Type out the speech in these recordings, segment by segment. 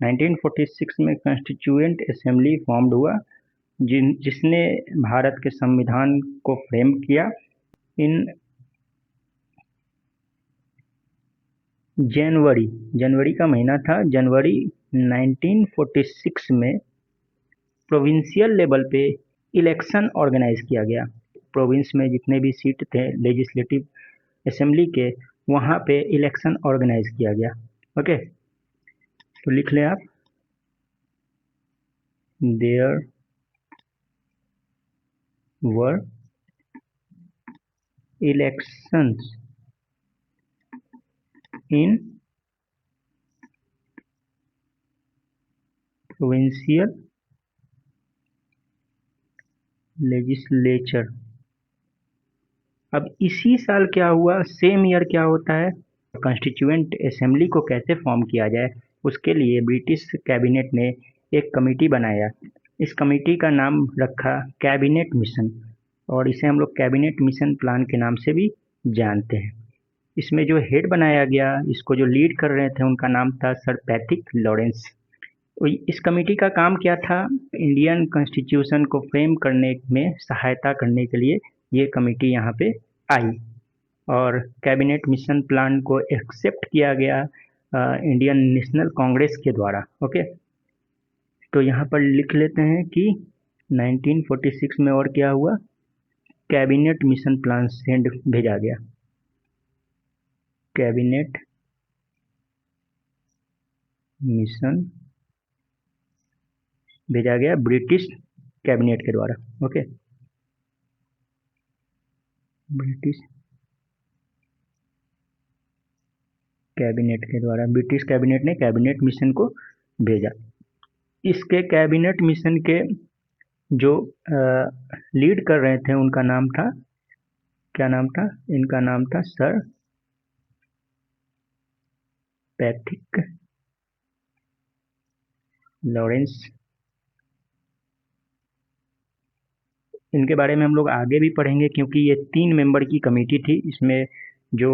1946 में constituent assembly formed हुआ जिसने भारत के संविधान को फ्रेम किया। इन जनवरी का महीना था, जनवरी 1946 में प्रोविंशियल लेवल पे इलेक्शन ऑर्गेनाइज किया गया। प्रोविंस में जितने भी सीट थे लेजिस्लेटिव असेंबली के, वहाँ पे इलेक्शन ऑर्गेनाइज किया गया। ओके, तो लिख लें आप, there were elections in provincial legislature. अब इसी साल क्या हुआ, सेम ईयर क्या होता है, कॉन्स्टिट्यूएंट असेंबली को कैसे फॉर्म किया जाए, उसके लिए ब्रिटिश कैबिनेट ने एक कमेटी बनाया। इस कमेटी का नाम रखा कैबिनेट मिशन, और इसे हम लोग कैबिनेट मिशन प्लान के नाम से भी जानते हैं। इसमें जो हेड बनाया गया, इसको जो लीड कर रहे थे, उनका नाम था सर पैट्रिक लॉरेंस। इस कमेटी का काम क्या था, इंडियन कॉन्स्टिट्यूशन को फ्रेम करने में सहायता करने के लिए ये कमेटी यहाँ पे आई, और कैबिनेट मिशन प्लान को एक्सेप्ट किया गया इंडियन नेशनल कांग्रेस के द्वारा। ओके, तो यहाँ पर लिख लेते हैं कि 1946 में और क्या हुआ, कैबिनेट मिशन प्लान सेंड भेजा गया, कैबिनेट मिशन भेजा गया ब्रिटिश कैबिनेट के द्वारा। ओके, ब्रिटिश कैबिनेट के द्वारा, ब्रिटिश कैबिनेट ने कैबिनेट मिशन को भेजा। इसके कैबिनेट मिशन के जो लीड कर रहे थे, उनका नाम था, क्या नाम था, इनका नाम था सर पैट्रिक लॉरेंस। इनके बारे में हम लोग आगे भी पढ़ेंगे, क्योंकि ये 3 मेंबर की कमेटी थी। इसमें जो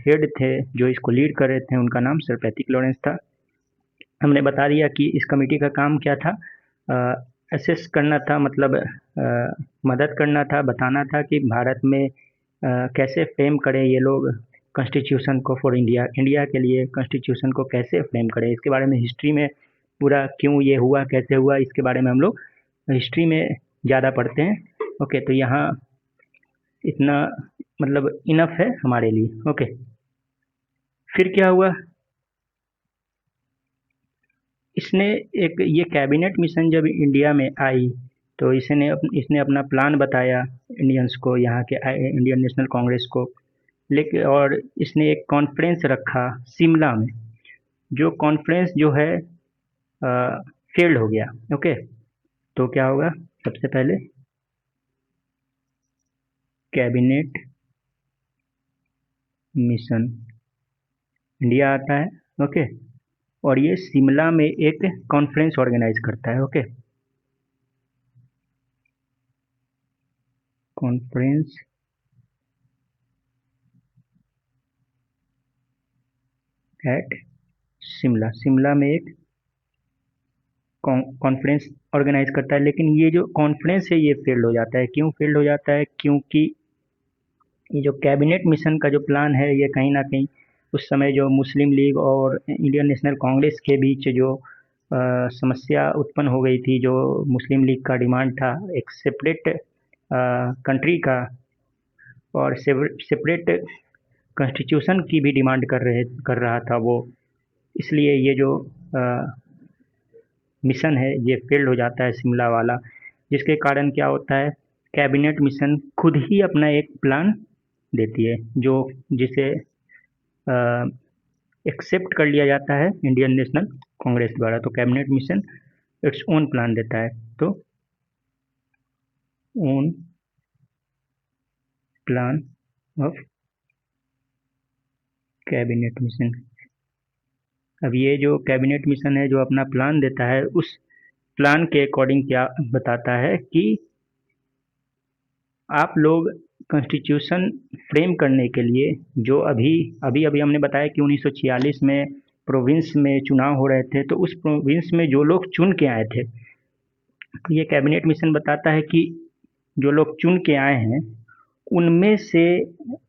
हेड थे, जो इसको लीड कर रहे थे, उनका नाम सर पैट्रिक लॉरेंस था। हमने बता दिया कि इस कमेटी का काम क्या था, असेस करना था, मतलब मदद करना था, बताना था कि भारत में कैसे फ्रेम करें ये लोग कॉन्स्टिट्यूशन को फॉर इंडिया, इंडिया के लिए कॉन्स्टिट्यूशन को कैसे फ्रेम करें, इसके बारे में हिस्ट्री में पूरा क्यों ये हुआ, कैसे हुआ, इसके बारे में हम लोग हिस्ट्री में ज़्यादा पढ़ते हैं। ओके, तो यहाँ इतना मतलब इनफ है हमारे लिए। ओके, फिर क्या हुआ, ये कैबिनेट मिशन जब इंडिया में आई, तो इसने अपना प्लान बताया इंडियंस को, यहाँ के इंडियन नेशनल कांग्रेस को, लेकिन और इसने एक कॉन्फ्रेंस रखा शिमला में। जो कॉन्फ्रेंस जो है फेल्ड हो गया। ओके, तो क्या होगा, सबसे पहले कैबिनेट मिशन इंडिया आता है। ओके, और ये शिमला में एक कॉन्फ्रेंस ऑर्गेनाइज करता है। ओके, कॉन्फ्रेंस एट शिमला में एक कॉन्फ्रेंस ऑर्गेनाइज करता है। लेकिन ये जो कॉन्फ्रेंस है ये फेल्ड हो जाता है। क्यों फेल्ड हो जाता है, क्योंकि ये जो कैबिनेट मिशन का जो प्लान है, ये कहीं ना कहीं उस समय जो मुस्लिम लीग और इंडियन नेशनल कांग्रेस के बीच जो समस्या उत्पन्न हो गई थी, जो मुस्लिम लीग का डिमांड था एक सेपरेट कंट्री का और सेपरेट कॉन्स्टिट्यूशन की भी डिमांड कर रहा था वो, इसलिए ये जो मिशन है ये फेल्ड हो जाता है शिमला वाला। जिसके कारण क्या होता है, कैबिनेट मिशन खुद ही अपना एक प्लान देती है, जो जिसे एक्सेप्ट कर लिया जाता है इंडियन नेशनल कांग्रेस द्वारा। तो cabinet mission its own plan देता है, तो own plan of cabinet mission. अब ये जो कैबिनेट मिशन है जो अपना प्लान देता है, उस प्लान के अकॉर्डिंग क्या बताता है कि आप लोग कॉन्स्टिट्यूशन फ्रेम करने के लिए, जो अभी हमने बताया कि 1946 में प्रोविंस में चुनाव हो रहे थे, तो उस प्रोविंस में जो लोग चुन के आए थे, तो ये कैबिनेट मिशन बताता है कि जो लोग चुन के आए हैं, उनमें से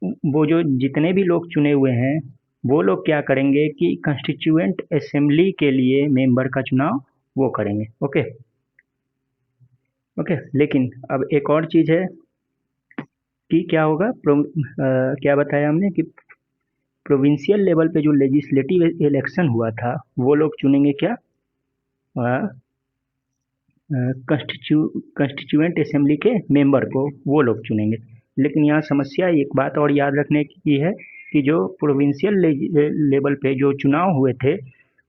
वो जो जितने भी लोग चुने हुए हैं, वो लोग क्या करेंगे कि कंस्टिट्यूएंट असेंबली के लिए मेंबर का चुनाव वो करेंगे। ओके ओके, लेकिन अब एक और चीज़ है कि क्या होगा, क्या बताया हमने कि प्रोविंशियल लेवल पे जो लेजिस्लेटिव इलेक्शन हुआ था, वो लोग चुनेंगे क्या, कंस्टिट्यूएंट असेंबली के मेंबर को वो लोग चुनेंगे। लेकिन यहाँ समस्या एक बात और याद रखने की है कि जो प्रोविंशियल लेवल पे जो चुनाव हुए थे,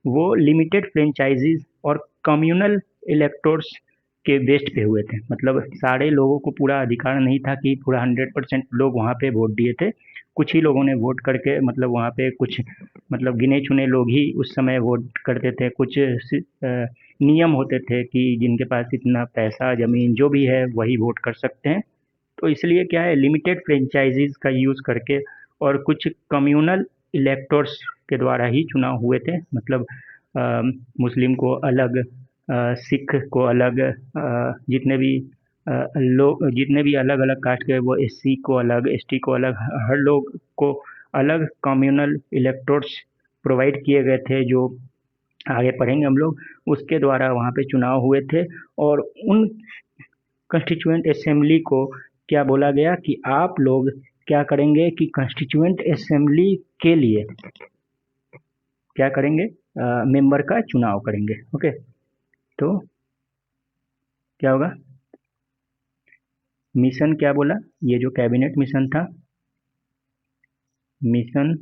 वो लिमिटेड फ्रेंचाइजीज और कम्युनल इलेक्टोर्स के बेस्ट पे हुए थे। मतलब सारे लोगों को पूरा अधिकार नहीं था कि पूरा 100% लोग वहाँ पे वोट दिए थे। कुछ ही लोगों ने वोट करके, मतलब वहाँ पे कुछ, मतलब गिने चुने लोग ही उस समय वोट करते थे। कुछ नियम होते थे कि जिनके पास इतना पैसा, ज़मीन जो भी है वही वोट कर सकते हैं। तो इसलिए क्या है, लिमिटेड फ्रेंचाइजीज का यूज़ करके और कुछ कम्युनल इलेक्टोर्स के द्वारा ही चुनाव हुए थे। मतलब मुस्लिम को अलग, सिख को अलग, जितने भी अलग अलग कास्ट के, वो एससी को अलग, एसटी को अलग, हर लोग को अलग कम्युनल इलेक्टोर्स प्रोवाइड किए गए थे, जो आगे पढ़ेंगे हम लोग। उसके द्वारा वहाँ पे चुनाव हुए थे, और उन कंस्टिट्यूएंट असेंबली को क्या बोला गया कि आप लोग क्या करेंगे कि कंस्टिट्यूएंट असेंबली के लिए क्या करेंगे, मेंबर का चुनाव करेंगे। ओके, तो क्या होगा, मिशन क्या बोला, ये जो कैबिनेट मिशन था, mission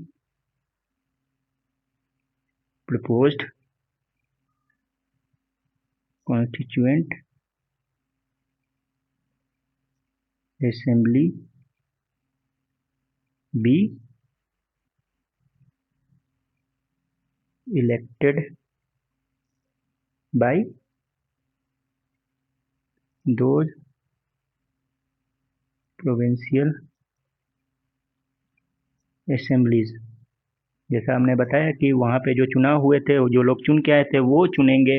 proposed constituent assembly be elected by those provincial assemblies. जैसा हमने बताया कि वहाँ पे जो चुनाव हुए थे, जो लोग चुन के आए थे, वो चुनेंगे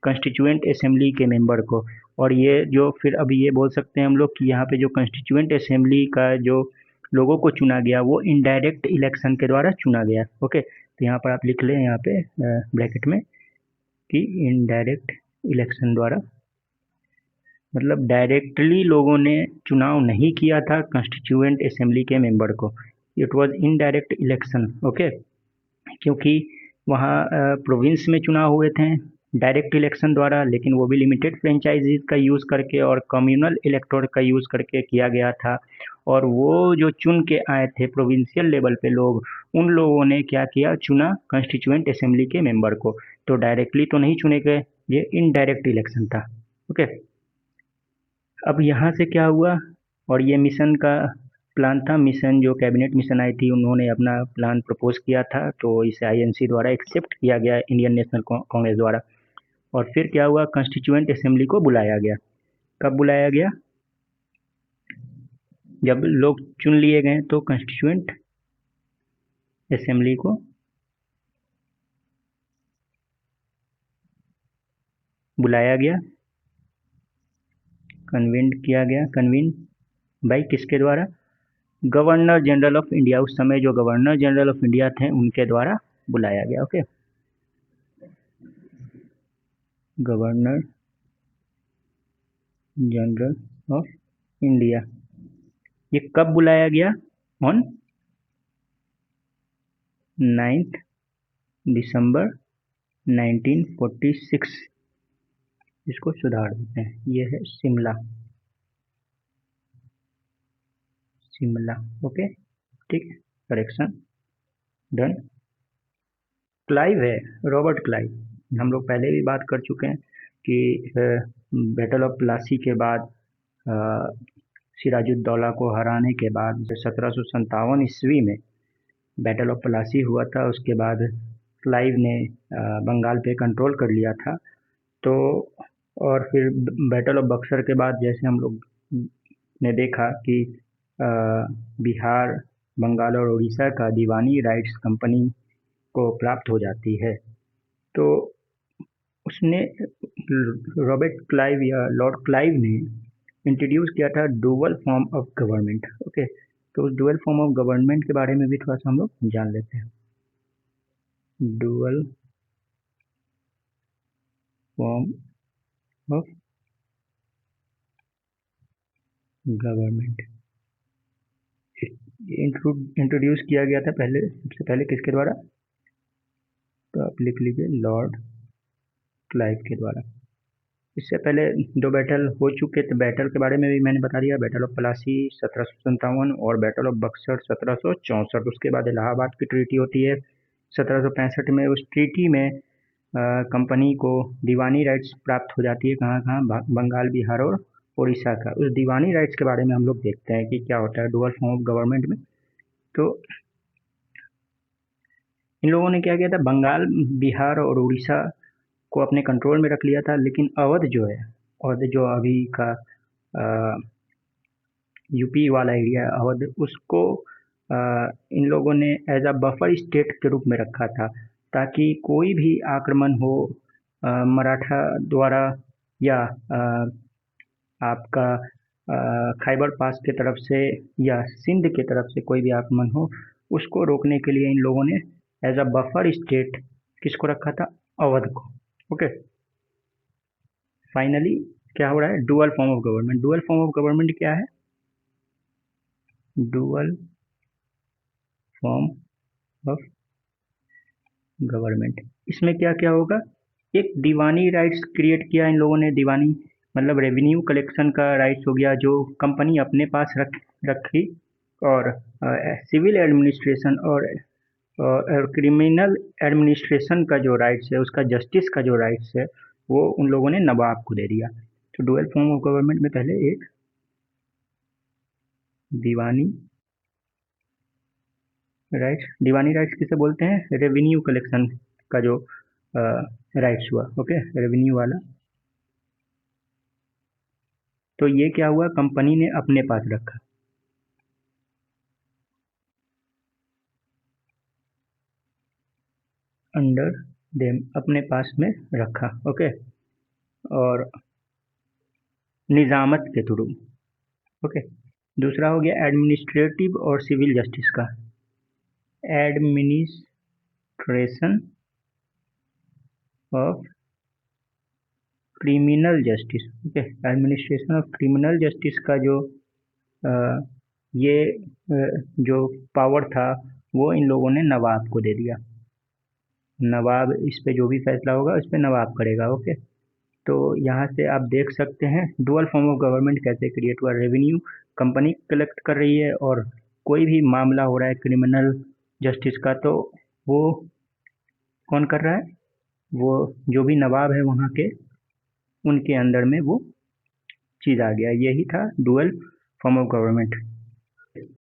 कंस्टिट्यूएंट असेंबली के मेंबर को। और ये जो फिर अभी ये बोल सकते हैं हम लोग कि यहाँ पे जो कंस्टिट्यूएंट असेंबली का जो लोगों को चुना गया, वो इनडायरेक्ट इलेक्शन के द्वारा चुना गया। ओके, तो यहाँ पर आप लिख लें यहाँ पे ब्रैकेट में कि इनडायरेक्ट इलेक्शन द्वारा, मतलब डायरेक्टली लोगों ने चुनाव नहीं किया था कंस्टिट्यूएंट असेंबली के मेंबर को। It was indirect election. Okay, क्योंकि वहाँ प्रोविंस में चुनाव हुए थे डायरेक्ट इलेक्शन द्वारा, लेकिन वो भी लिमिटेड फ्रेंचाइजीज का यूज़ करके और कम्युनल इलेक्टोर का यूज़ करके किया गया था। और वो जो चुन के आए थे प्रोविंशियल लेवल पे लोग, उन लोगों ने क्या किया, चुना कंस्टिट्यूएंट असेंबली के मेंबर को। तो डायरेक्टली तो नहीं चुने गए, ये इनडायरेक्ट इलेक्शन था। ओके, अब यहाँ से क्या हुआ, और ये मिशन का प्लान था। मिशन जो कैबिनेट मिशन आई थी, उन्होंने अपना प्लान प्रपोज किया था, तो इसे आईएनसी द्वारा एक्सेप्ट किया गया इंडियन नेशनल कांग्रेस द्वारा। और फिर क्या हुआ, कंस्टिट्यूएंट असेंबली को बुलाया गया। कब बुलाया गया, जब लोग चुन लिए गए तो कंस्टिट्यूएंट असेंबली को बुलाया गया, कन्वीन किया गया। कन्वीन बाई किसके द्वारा, गवर्नर जनरल ऑफ इंडिया। उस समय जो गवर्नर जनरल ऑफ इंडिया थे, उनके द्वारा बुलाया गया। Okay, governor general of India. ये कब बुलाया गया, ऑन 9 दिसंबर 1946। इसको सुधार देते हैं, ये है शिमला, शिमला। ओके, ठीक है, करेक्शन डन। क्लाइव है, रॉबर्ट क्लाइव। हम लोग पहले भी बात कर चुके हैं कि बैटल ऑफ प्लासी के बाद, सिराजुद्दौला को हराने के बाद 1757 ईस्वी में बैटल ऑफ प्लासी हुआ था। उसके बाद क्लाइव ने बंगाल पे कंट्रोल कर लिया था। तो और फिर बैटल ऑफ बक्सर के बाद, जैसे हम लोग ने देखा कि बिहार, बंगाल और उड़ीसा का दीवानी राइट्स कंपनी को प्राप्त हो जाती है। तो उसने रॉबर्ट क्लाइव या लॉर्ड क्लाइव ने इंट्रोड्यूस किया था dual form of government. Okay, तो उस डुअल फॉर्म ऑफ गवर्नमेंट के बारे में भी थोड़ा सा हम लोग जान लेते हैं। Dual form of government introduce किया गया था सबसे पहले किसके द्वारा? तो आप लिख लीजिए लॉर्ड क्लाइव के द्वारा। इससे पहले 2 बैटल हो चुके थे, बैटल के बारे में भी मैंने बता दिया, बैटल ऑफ प्लासी 1757 और बैटल ऑफ बक्सर 1764। उसके बाद इलाहाबाद की ट्रीटी होती है 1765 में। उस ट्रीटी में कंपनी को दीवानी राइट्स प्राप्त हो जाती है। कहाँ बंगाल, बिहार और उड़ीसा का। उस दीवानी राइट्स के बारे में हम लोग देखते हैं कि क्या होता है डुअल फॉर्म ऑफ गवर्नमेंट में। तो इन लोगों ने क्या किया था, बंगाल, बिहार और उड़ीसा को अपने कंट्रोल में रख लिया था, लेकिन अवध जो है, अवध जो अभी का यूपी वाला एरिया अवध, उसको इन लोगों ने एज अ बफर स्टेट के रूप में रखा था, ताकि कोई भी आक्रमण हो मराठा द्वारा या आपका खैबर पास के तरफ से या सिंध के तरफ से कोई भी आक्रमण हो, उसको रोकने के लिए इन लोगों ने एज अ बफर स्टेट किसको रखा था? अवध को। ओके, फाइनली क्या हो रहा है? Dual form of government. Dual form of government क्या है? डुअल फॉर्म ऑफ गवर्नमेंट, इसमें क्या क्या होगा? एक दीवानी राइट्स क्रिएट किया इन लोगों ने। दीवानी मतलब रेवेन्यू कलेक्शन का राइट्स हो गया, जो कंपनी अपने पास रखी। और सिविल एडमिनिस्ट्रेशन और क्रिमिनल एडमिनिस्ट्रेशन का जो राइट्स है, उसका जस्टिस का जो राइट्स है, वो उन लोगों ने नवाब को दे दिया। तो डुअल फॉर्म ऑफ गवर्नमेंट में पहले एक दीवानी राइट्स, दीवानी राइट्स किसे बोलते हैं? रेवेन्यू कलेक्शन का जो राइट्स हुआ। ओके, रेवेन्यू वाला। तो ये क्या हुआ, कंपनी ने अपने पास रखा। अंडर देम, अपने पास में रखा। ओके, और निजामत के थ्रू। ओके, दूसरा हो गया एडमिनिस्ट्रेटिव और सिविल जस्टिस का। Administration of criminal justice. Okay, administration of criminal justice का जो ये जो पावर था, वो इन लोगों ने नवाब को दे दिया। नवाब इस पे जो भी फैसला होगा, इस पे नवाब करेगा। ओके, तो यहाँ से आप देख सकते हैं डुअल फॉर्म ऑफ गवर्नमेंट कैसे क्रिएट हुआ। रेवेन्यू कंपनी कलेक्ट कर रही है, और कोई भी मामला हो रहा है क्रिमिनल जस्टिस का, तो वो कौन कर रहा है? वो जो भी नवाब है वहाँ के, उनके अंदर में वो चीज़ आ गया। यही था डुअल फॉर्म ऑफ गवर्नमेंट।